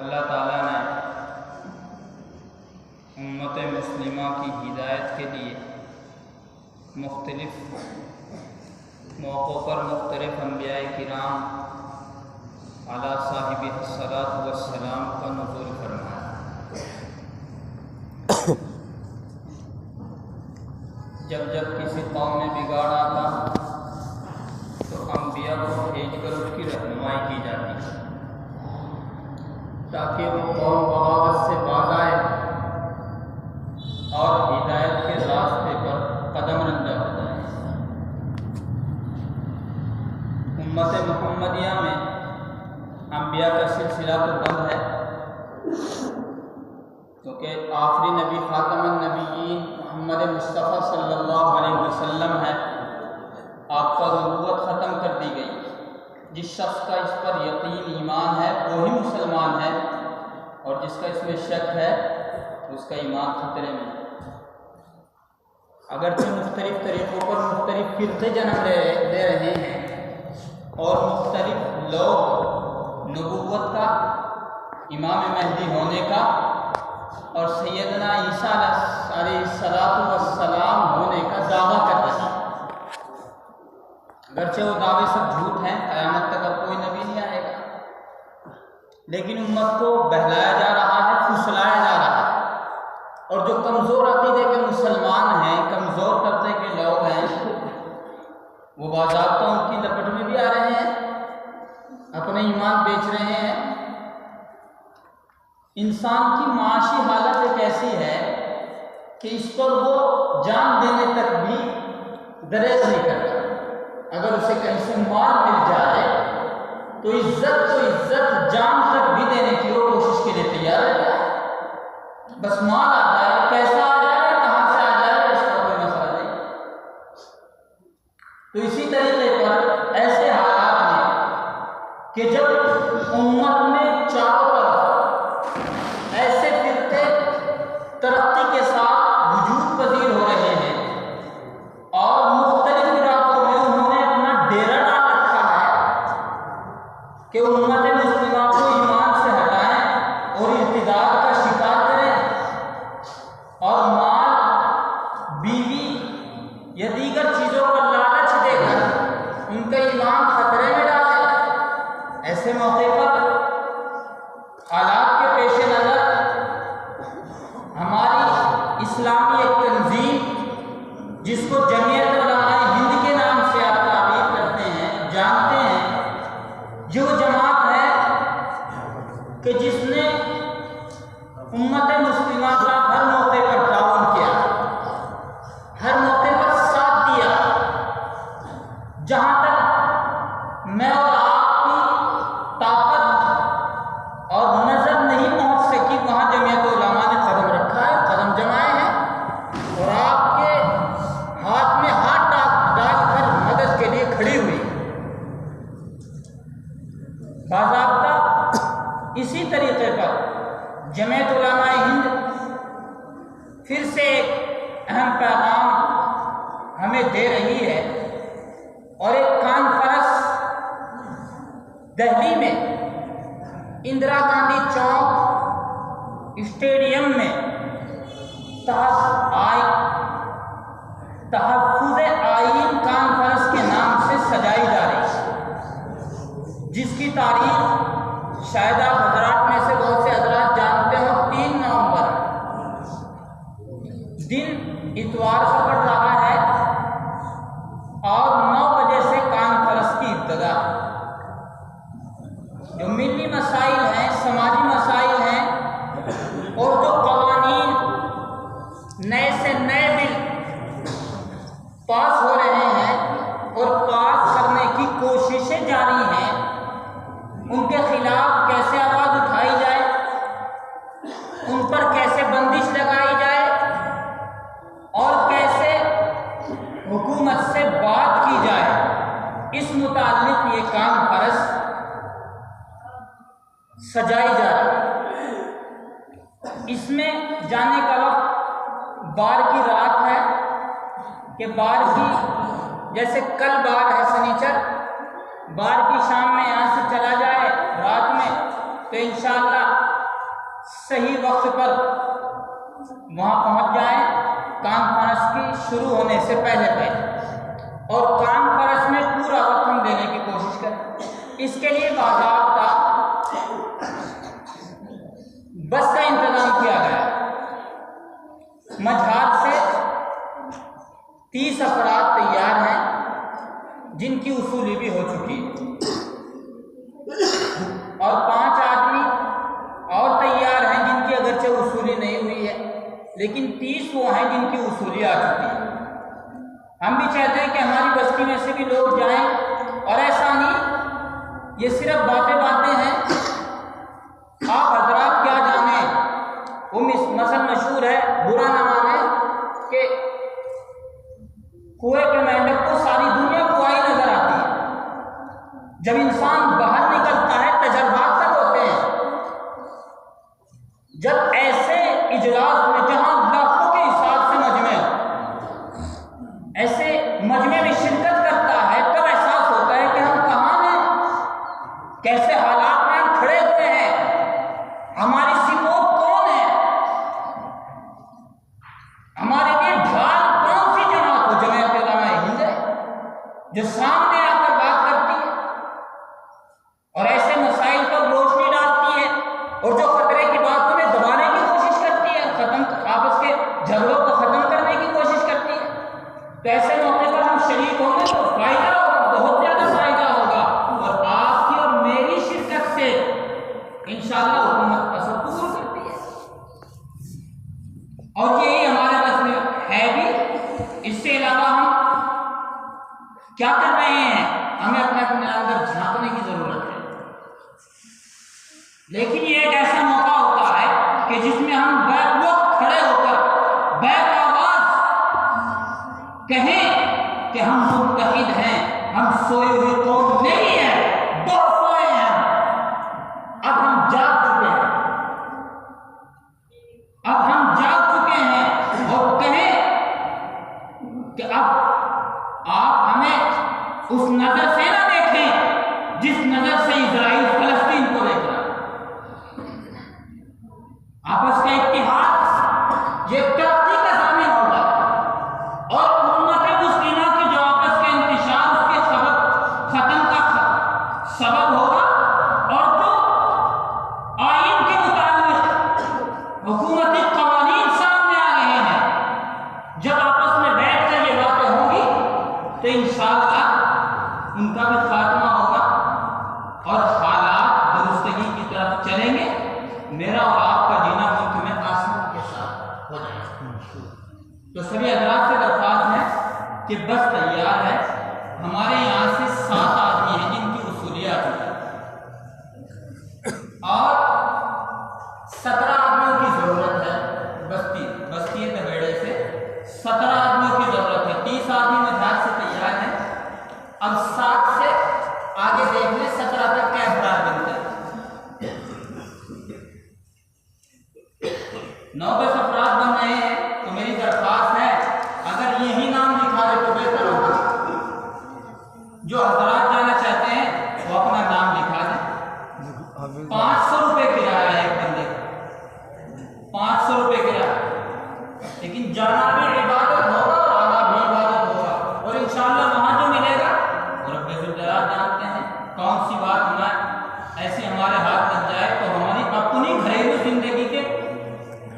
अल्लाह ताला ने उम्मत मुस्लिमा की हिदायत के लिए मुख्तलिफ़ मौक़ों पर मुख्तलिफ़ अंबियाए किराम अला साहिबिस्सलातु वस्सलाम का नुज़ूल फरमाया। जब जब किसी कौम में बिगाड़ आता तो अंबिया को भेजकर उसकी रहनुमाई की जाती ताकि वो कौम बगावत से बाज आए और हिदायत के रास्ते पर कदम रंजा हो जाए। उम्मत मुहम्मदिया में अंबिया का सिलसिला तो बंद है, क्योंकि आखिरी नबी खातमुन नबीयीन मोहम्मद मुस्तफ़ा सल्लल्लाहु अलैहि वसल्लम है। आपका नबूवत ख़त्म कर दी गई। जिस शख्स का इस पर यकीन ईमान है वही मुसलमान है, और जिसका इसमें शक है उसका ईमान खतरे में है। अगरचे मुख्तलिफ तरीक़ों पर मुख्तलिफ फ़िरक़े जन्म ले रहे हैं और मुख्तलिफ लोग नबूवत का, इमाम महदी होने का और सैयदना ईसा अलैहिस्सलातु वस्सलाम होने का दावा कर रहे हैं। अगरचे वो दावे सब झूठ हैं, क़यामत तक अब कोई नबी नहीं आएगा, लेकिन उम्मत को बहलाया जा रहा है, फुसलाया जा रहा है। और जो कमज़ोर अक़ीदे के मुसलमान हैं, कमज़ोर तबके के लोग हैं, वो बाज़ाब्ता उनकी लपट में भी आ रहे हैं, अपने ईमान बेच रहे हैं। इंसान की माशी हालत एक ऐसी है कि इस पर वो जान देने तक भी दरेज नहीं करता। अगर उसे कहीं से माल मिल जाए तो इज्जत जान तक भी देने की वो कोशिश के लिए तैयार है। बस माल आ जाए, कैसा आ जाए, कहाँ से आ जाए, इसका कोई मसला नहीं। तो इसी तरीके पर ऐसे हालात में कि जब उम्मत में चारों तरफ ऐसे फ़िरक़े तरक्की के साथ वजूद पजीर हो रहे हैं और मुख्तलिफ इलाकों में उन्होंने अपना डेरा डाल रखा है कि उम्मत मुस्लिमा को ईमान से हटाएं और इर्तिदाद का शिकार करें और माल, बीवी या दीगर चीज़ों का लालच देकर उनका ईमान खतरे में डालें। ऐसे मौके पर हालात के पेश नज़र हमारी इस्लामी एक तंजीम, जिसको जमीयत उलमाए हिंद के नाम से आप तारीफ करते हैं, जानते हैं, जो जमात है कि जिसने उम्मत मुस्लिमा का हर मौके पर ताउन किया, हर मौके पर साथ दिया। जहाँ तक मैं और आपकी ताकत और नज़र नहीं पहुँच सकी, वहाँ जमीयत उलमा ने कदम रखा है, कदम जमाए हैं और आपके हाथ में हाथ डालकर मदद के लिए खड़ी हुई। बाज़ाब्ता इसी तरीके पर जमीयत उलमाए हिंद फिर से एक अहम पैगाम हमें दे रही है और एक कॉन्फ्रेंस दिल्ली में इंदिरा गांधी चौक स्टेडियम में तहफ़्फ़ुज़ आईन कॉन्फ्रेंस के नाम से सजाई जा रही है, जिसकी तारीख शायद आप हजरात में से बहुत से हजरात जानते हो, 3 नवंबर दिन इतवार को पड़ रहा है और 9 बजे से कॉन्फ्रेंस की इब्तिदा। जो मिली मसाइल हैं, समाजी मसाइल हैं और जो कवानीन, नए से नए बिल पास हो रहे हैं और पास करने की कोशिशें जारी हैं, उनके खिलाफ कैसे आवाज़ उठाई जाए, उन पर कैसे बंदिश लगाई जाए और कैसे हुकूमत से बात की जाए, इस मुताल्लिक़ ये कॉन्फ्रेंस सजाई जा रही है। इसमें जाने का वक्त बार की रात है कि बार की, जैसे कल बार है शनिचर, बार की शाम में यहाँ से चला जाए रात में तो इंशाअल्लाह सही वक्त पर वहाँ पहुँच जाएं कॉन्फ्रेंस की शुरू होने से पहले और कॉन्फ्रेंस में पूरा वक्त हम देने की कोशिश करें। इसके लिए बाकायदा बस का इंतजाम किया गया। मझार से 30 अफराद तैयार हैं जिनकी वसूली भी हो चुकी है और 5 आदमी और तैयार हैं जिनकी अगरचे वसूली नहीं हुई है, लेकिन 30 वो हैं जिनकी वसूली आ चुकी है। हम भी चाहते हैं कि हमारी बस्ती में से भी लोग जाएं और ऐसा नहीं ये सिर्फ बातें हैं। आप हजरात क्या जाने, वो मसल मशहूर है, बुरा न माने कि कुएं के मेंढक को सारी दुनिया कुआई नजर आती है। जब इंसान बाहर निकलता है तजर्बात तक होते हैं। जब ऐसे इजलास में जहां लाखों के हिसाब से ऐसे मजमे में शिरकत करता है तब एहसास होता है कि हम कहाँ हैं, कैसे हालात में हम खड़े हुए हैं, हमारी सिपोत कौन है, हमारे लिए ढाल कौन सी जमात हो, जमात उलमा हिंद है जो सामने आकर बात करती है और ऐसे मसाइल पर रोशनी डालती है और जो खतरे की बात उन्हें दबाने की कोशिश करती है, आपस के झगड़ों को खत्म करने की कोशिश करती है। तो ऐसे मौके पर हम शरीक होंगे तो फायदा होगा, बहुत ज्यादा फायदा होगा और आपकी और मेरी शिरकत से इंशाअल्लाह हुकूमत असर कबूल करती है और यही हमारे बस में है भी। इससे अलावा हम क्या कर रहे हैं, हमें अपने अंदर झांकने की जरूरत है। लेकिन ये एक ऐसा मौका होता है कि जिसमें हम बैक वक्त खड़े होकर बैक आवाज कहें कि हम मुत्तहिद हैं, हम सोए हुए कौम नहीं है, बहुत सोए हैं, अब हम जाग चुके हैं, अब हम जाग चुके हैं और कहें कि अब आप हमें उस नजर से ना देखें जिस नजर से इजराइल फलस्तीन को देख रहा है। आपस का इत्तेहाद ये तरक्की का ज़ामिन होगा और उम्मत मुस्लिमा की जो आपस के इंतशार उसके सबब खत्म का सबब होगा और जो आइन के मुताबिक हुकूमती कवानीन सामने आ रहे हैं, जब आपस में बैठ कर ये बातें होंगी तो इंशाअल्लाह उनका भी खात्मा होगा और हालात दुरुस्तगी की तरफ चलेंगे। मेरा और आपका जीना मुल्क में आसान के साथ हो जाएगा। तो सभी हजरात से दरख्वास्त है कि बस तैयार है। हमारे यहाँ से 7 आदमी हैं जिनकी वसूलियाँ आ चुकी है और 17 आदमियों की जरूरत है। बस्ती तबेड़े से 17 आदमियों की जरूरत है। 30 आदमी मझार से तैयार हैं। अब 7 से आगे देख ले 17 तक क्या अफराद बनते हैं। 9-10 अफराद बन रहे हैं तो मेरी दरख्वास्त है अगर यही नाम लिखा दे तो बेहतर होगा। जो हजरात जाना चाहते हैं वो अपना नाम लिखा दें। 500 रुपये किराया है एक बंदे का, 500 रुपये किराया, लेकिन जाना भी इबादत होगा और आना भी इबादत होगा और इंशाअल्लाह वहाँ जो मिलेगा और रब्बे ज़ुल जलाल जानते हैं कौन सी बात ना ऐसे हमारे हाथ लग जाए तो हमारी अपनी घरेलू जिंदगी के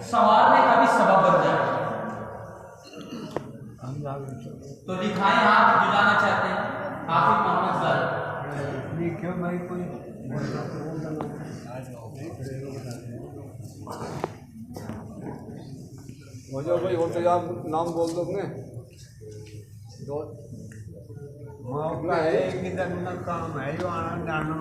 संवारने का भी सबब बन जाए। तो दिखाएं हाथ जो जाना चाहते हैं। हाफिज मोहम्मद साहब लिखे भाई कोई हो जाओ भाई, हो तो आप नाम बोल दो अपने दो। अपना है कि काम है जो आना जाना